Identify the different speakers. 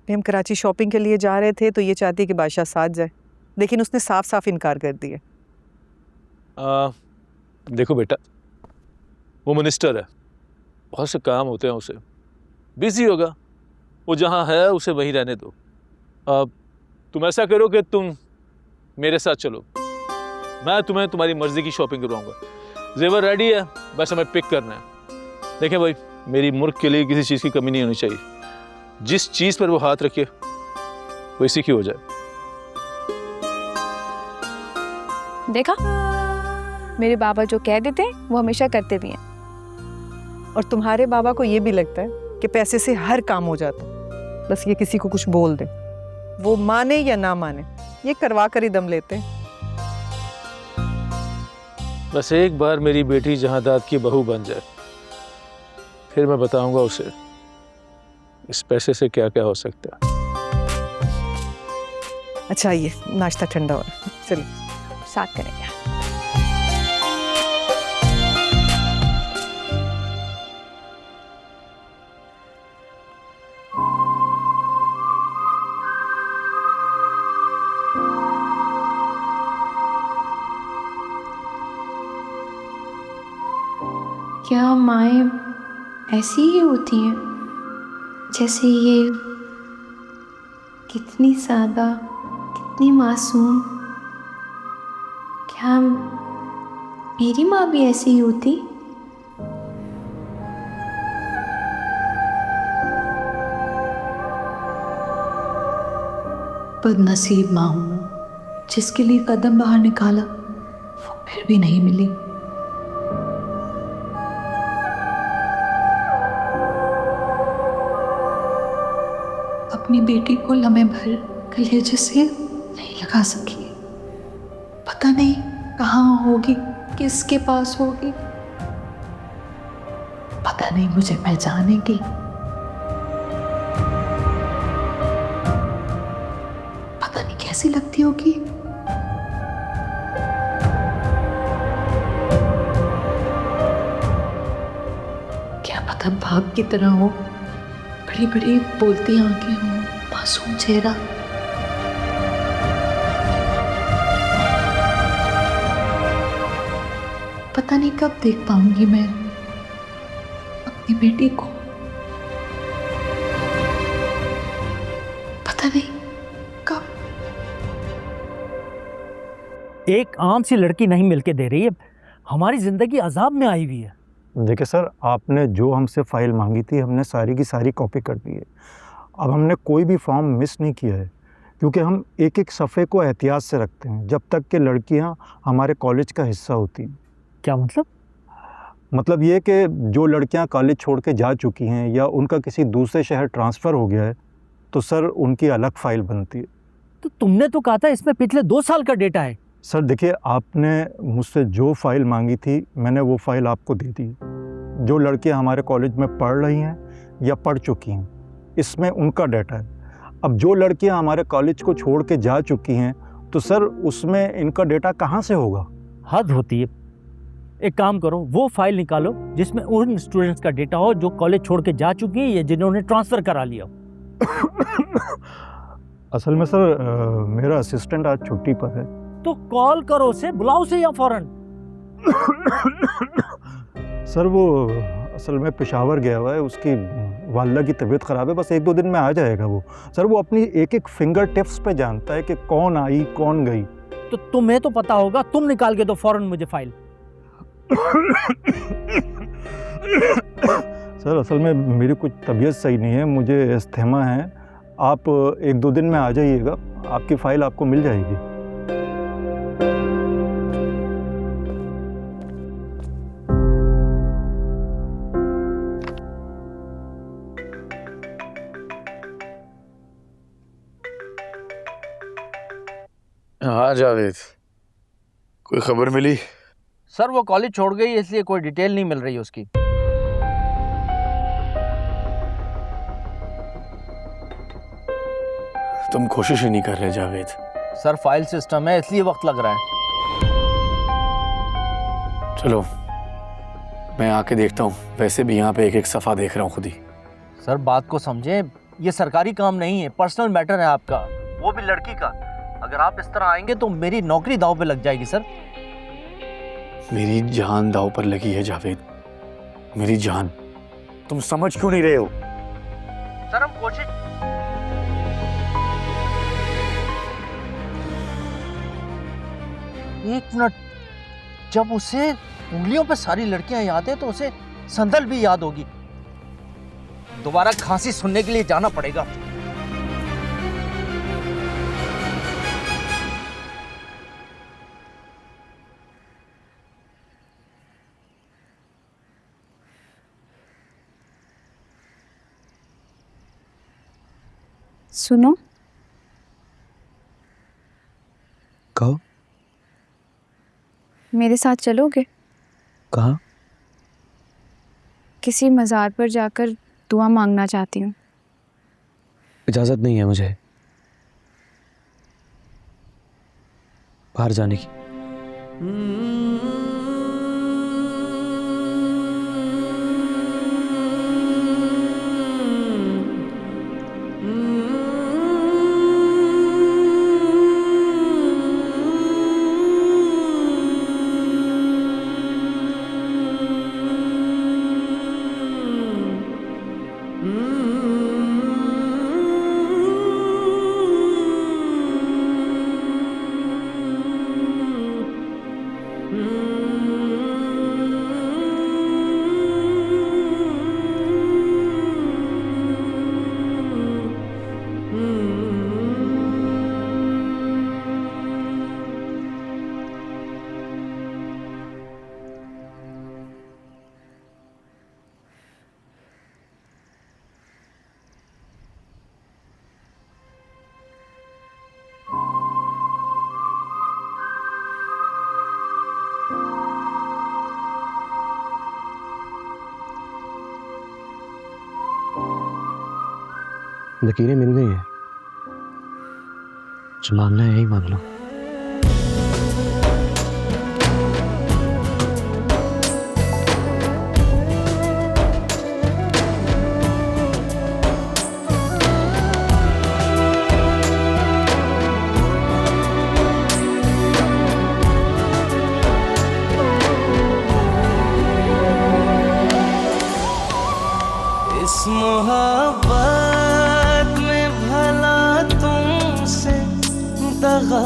Speaker 1: हम कराची शॉपिंग के लिए जा रहे थे तो ये चाहती कि बादशाह साथ जाए, लेकिन उसने साफ साफ इनकार कर दिया।
Speaker 2: देखो बेटा, वो मिनिस्टर है, बहुत से काम होते हैं, उसे बिजी होगा, वो जहाँ है उसे वहीं रहने दो। तुम ऐसा करो कि तुम मेरे साथ चलो, मैं तुम्हें तुम्हारी मर्जी की शॉपिंग करवाऊंगा। जेवर रेडी है, बस हमें पिक करना है। देखें भाई, मेरी मुल्क के लिए किसी चीज़ की कमी नहीं होनी चाहिए। जिस चीज़ पर वो हाथ रखे वो इसी की हो जाए।
Speaker 3: देखा, मेरे बाबा जो कह देते हैं वो हमेशा करते भी हैं।
Speaker 1: और तुम्हारे बाबा को ये भी लगता है कि पैसे से हर काम हो जाता, बस ये किसी को कुछ बोल दे, वो माने या ना माने, ये करवा कर ही दम लेते हैं।
Speaker 2: बस एक बार मेरी बेटी जहांदाद की बहू बन जाए, फिर मैं बताऊंगा उसे इस पैसे से क्या क्या हो सकता है।
Speaker 1: अच्छा, ये नाश्ता ठंडा हो रहा है, चलिए
Speaker 3: साथ करेंगे।
Speaker 4: क्या माएँ ऐसी ही होती हैं जैसे ये? कितनी सादा, कितनी मासूम। क्या मेरी माँ भी ऐसी ही होती? बदनसीब माँ हूँ, जिसके लिए कदम बाहर निकाला वो फिर भी नहीं मिली। अपनी बेटी को लम्हे भर कलेजे से नहीं लगा सकी। पता नहीं कहाँ होगी, किसके पास होगी, पता नहीं मुझे पहचानेगी, पता नहीं कैसी लगती होगी। क्या पता भाग की तरह हो, बड़ी बड़ी बोलती आंखें हों, मासूम चेहरा। पता नहीं कब देख पाऊंगी मैं अपनी बेटी को, पता नहीं कब।
Speaker 5: एक आम सी लड़की नहीं मिलके दे रही है, हमारी जिंदगी अजाब में आई हुई है।
Speaker 6: देखिए सर, आपने जो हमसे फ़ाइल मांगी थी हमने सारी की सारी कॉपी कर दी है। अब हमने कोई भी फॉर्म मिस नहीं किया है, क्योंकि हम एक एक सफ़े को एहतियात से रखते हैं जब तक कि लड़कियां हमारे कॉलेज का हिस्सा होती हैं।
Speaker 5: क्या मतलब?
Speaker 6: मतलब ये कि जो लड़कियां कॉलेज छोड़ के जा चुकी हैं या उनका किसी दूसरे शहर ट्रांसफ़र हो गया है तो सर उनकी अलग फ़ाइल बनती है।
Speaker 5: तो तुमने तो कहा था इसमें पिछले 2 साल का डेटा है।
Speaker 6: सर देखिए, आपने मुझसे जो फ़ाइल मांगी थी मैंने वो फ़ाइल आपको दे दी। जो लड़कियां हमारे कॉलेज में पढ़ रही हैं या पढ़ चुकी हैं, इसमें उनका डाटा है। अब जो लड़कियां हमारे कॉलेज को छोड़ के जा चुकी हैं तो सर उसमें इनका डेटा कहाँ से होगा?
Speaker 5: हद होती है। एक काम करो, वो फाइल निकालो जिसमें उन स्टूडेंट्स का डेटा हो जो कॉलेज छोड़ के जा चुकी हैं या जिन्होंने ट्रांसफ़र करा लिया हो।
Speaker 6: असल में सर मेरा असिस्टेंट आज छुट्टी पर है।
Speaker 5: तो कॉल करो उसे, बुलाओ उसे या फौरन।
Speaker 6: सर वो असल में पेशावर गया हुआ है, उसकी वालिदा की तबीयत ख़राब है, बस 1-2 दिन में आ जाएगा वो। सर वो अपनी एक एक फिंगर टिप्स पे जानता है कि कौन आई कौन गई।
Speaker 5: तो तुम्हें तो पता होगा, तुम निकाल के दो फौरन मुझे फाइल।
Speaker 6: सर असल में मेरी कुछ तबीयत सही नहीं है, मुझे अस्थमा है। आप 1-2 दिन में आ जाइएगा, आपकी फ़ाइल आपको मिल जाएगी।
Speaker 7: हाँ जावेद, कोई खबर मिली?
Speaker 5: सर वो कॉलेज छोड़ गई, इसलिए कोई डिटेल नहीं मिल रही उसकी।
Speaker 7: तुम कोशिश ही नहीं कर रहे जावेद।
Speaker 5: सर फाइल सिस्टम है, इसलिए वक्त लग रहा है।
Speaker 7: चलो मैं आके देखता हूँ, वैसे भी यहाँ पे एक एक सफ़ा देख रहा हूँ खुद ही।
Speaker 5: सर बात को समझें, ये सरकारी काम नहीं है, पर्सनल मैटर है आपका, वो भी लड़की का। अगर आप इस तरह आएंगे तो मेरी नौकरी दांव पे लग जाएगी सर।
Speaker 7: मेरी जान दांव पर लगी है जावेद, मेरी जान। तुम समझ क्यों नहीं रहे हो?
Speaker 5: सर हम कोशिश। एक मिनट, जब उसे उंगलियों पे सारी लड़कियां याद है तो उसे संदल भी याद होगी। दोबारा खांसी सुनने के लिए जाना पड़ेगा।
Speaker 3: सुनो,
Speaker 8: कहो।
Speaker 3: मेरे साथ चलोगे?
Speaker 8: कहाँ?
Speaker 3: किसी मज़ार पर जाकर दुआ मांगना चाहती हूँ।
Speaker 8: इजाज़त नहीं है मुझे बाहर जाने की। लकीरें मिल गई हैं, जो मांगना है यही मांग लो।
Speaker 9: इस मोहब्बत में भला तुमसे दगा